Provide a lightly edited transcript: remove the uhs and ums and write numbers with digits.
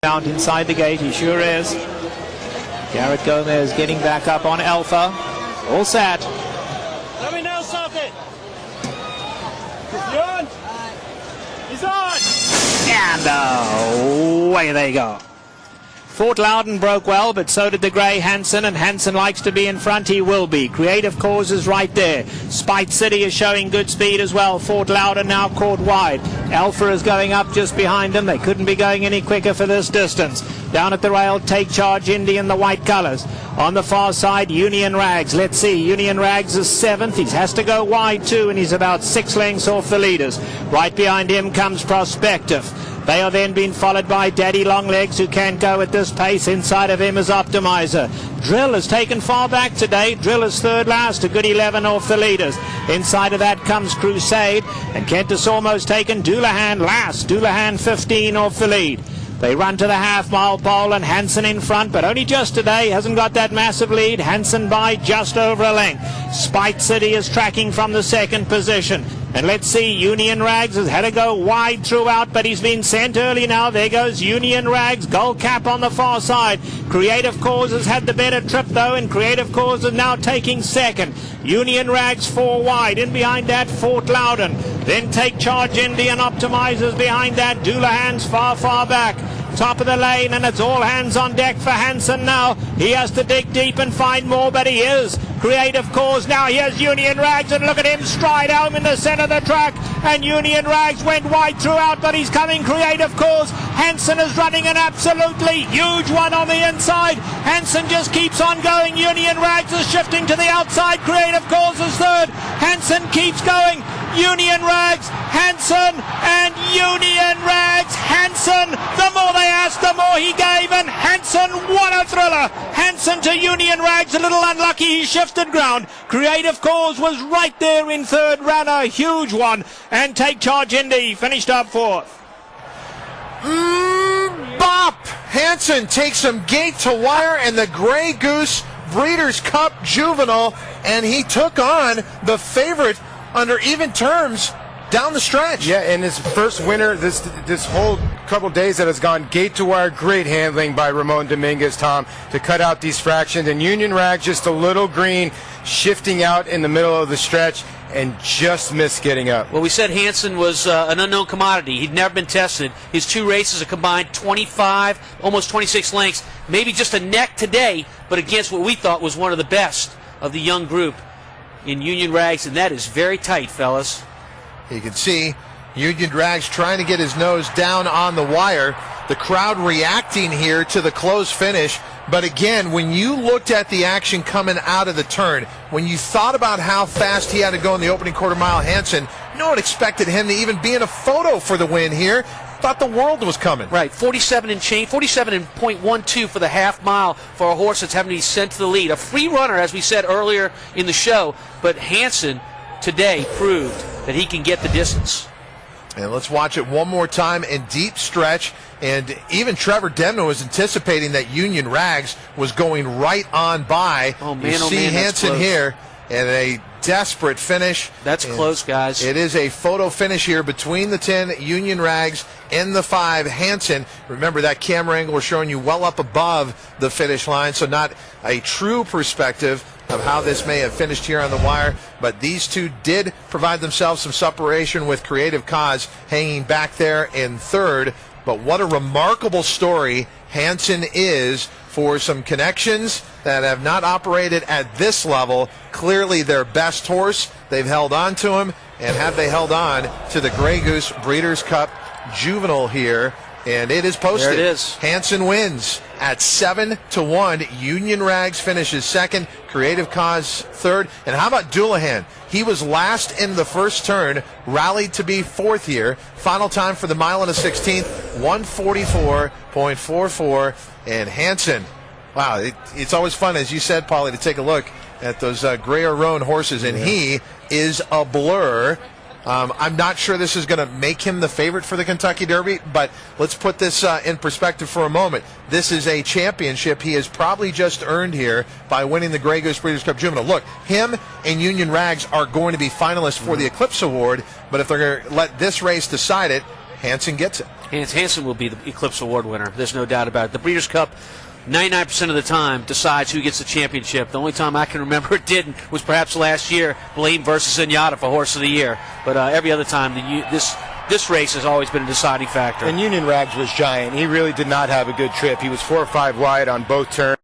Down inside the gate, he sure is. Garrett Gomez getting back up on Alpha. All set. Let me know something. Is he on? He's on! And away they go. Fort Loudon broke well, but so did the grey Hansen, and Hansen likes to be in front. He will be. Creative Cause is right there. Spite City is showing good speed as well. Fort Loudon now caught wide. Alpha is going up just behind them. They couldn't be going any quicker for this distance. Down at the rail, Take Charge Indy in the white colours. On the far side, Union Rags. Let's see. Union Rags is 7th. He has to go wide too, and he's about 6 lengths off the leaders. Right behind him comes Prospective. They are then being followed by Daddy Longlegs, who can't go at this pace. Inside of him is Optimizer. Drill is taken far back today. Drill is third last, a good 11 off the leaders. Inside of that comes Crusade, and Kent is almost taken. Doulahan last. Doulahan 15 off the lead. They run to the half-mile pole, and Hansen in front, but only just today. Hasn't got that massive lead. Hansen by just over a length. Spite City is tracking from the second position. And let's see, Union Rags has had to go wide throughout, but he's been sent early now. There goes Union Rags, Gold Cap on the far side. Creative Cause has had the better trip, though, and Creative Cause is now taking second. Union Rags 4 wide. In behind that, Fort Loudon. Then Take Charge Indian Optimizers behind that. Doulahan's far, far back. Top of the lane, and it's all hands on deck for Hansen now. He has to dig deep and find more, but he is. Creative Cause now. Here's Union Rags, and look at him stride home in the center of the track. And Union Rags went wide throughout, but he's coming. Creative Cause. Hansen is running an absolutely huge one on the inside. Hansen just keeps on going. Union Rags is shifting to the outside. Creative Cause is third. Hansen keeps going. Union Rags, Hansen, and Union Rags, Hansen. The more they asked, the more he gave, and Hansen, what a thriller. Hansen to Union Rags, a little unlucky, he shifted ground. Creative Cause was right there in third, ran a huge one, and Take Charge Indy finished up fourth. Bop! Hansen takes him gate to wire, and the Grey Goose Breeders' Cup Juvenile, and he took on the favorite under even terms down the stretch. Yeah, and his first winner this whole couple days that has gone gate to wire. Great handling by Ramon Dominguez, Tom, to cut out these fractions. And Union Rags just a little green, shifting out in the middle of the stretch and just missed getting up. Well, we said Hansen was an unknown commodity. He'd never been tested. His 2 races are combined 25, almost 26 lengths. Maybe just a neck today, but against what we thought was one of the best of the young group in Union Rags, and that is very tight, fellas. You can see Union Rags trying to get his nose down on the wire. The crowd reacting here to the close finish. But again, when you looked at the action coming out of the turn, when you thought about how fast he had to go in the opening quarter mile, Hansen, no one expected him to even be in a photo for the win here. Thought the world was coming. Right, 47 and change, 47 and .12 for the half mile for a horse that's having to be sent to the lead. A free runner, as we said earlier in the show, but Hansen today proved that he can get the distance. And let's watch it one more time in deep stretch. And even Trevor Demno was anticipating that Union Rags was going right on by. Oh man, you see Hansen here and a desperate finish. That's close, guys. It is a photo finish here between the 10 Union Rags and the 5 Hansen. Remember, that camera angle we're showing you well up above the finish line, so not a true perspective of how this may have finished here on the wire, but these two did provide themselves some separation with Creative Cause hanging back there in third. But what a remarkable story Hansen is for some connections that have not operated at this level. Clearly their best horse. They've held on to him, and have they held on to the Grey Goose Breeders' Cup Juvenile here. And it is posted. There it is. Hansen wins at 7-1. Union Rags finishes second. Creative Cause third. And how about Doulahan? He was last in the first turn, rallied to be fourth here. Final time for the mile and a 16th, 144.44. And Hansen, wow, it's always fun, as you said, Paulie, to take a look at those Greyer Roan horses, and he is a blur. I'm not sure this is going to make him the favorite for the Kentucky Derby, but let's put this in perspective for a moment. This is a championship he has probably just earned here by winning the Grey Goose Breeders' Cup Juvenile. Look, him and Union Rags are going to be finalists for the Eclipse Award, but if they're going to let this race decide it, Hansen gets it. Hansen will be the Eclipse Award winner. There's no doubt about it. The Breeders' Cup, 99% of the time, decides who gets the championship. The only time I can remember it didn't was perhaps last year, Blaine versus Zenyatta for Horse of the Year. But every other time, this race has always been a deciding factor. And Union Rags was giant. He really did not have a good trip. He was 4 or 5 wide on both turns.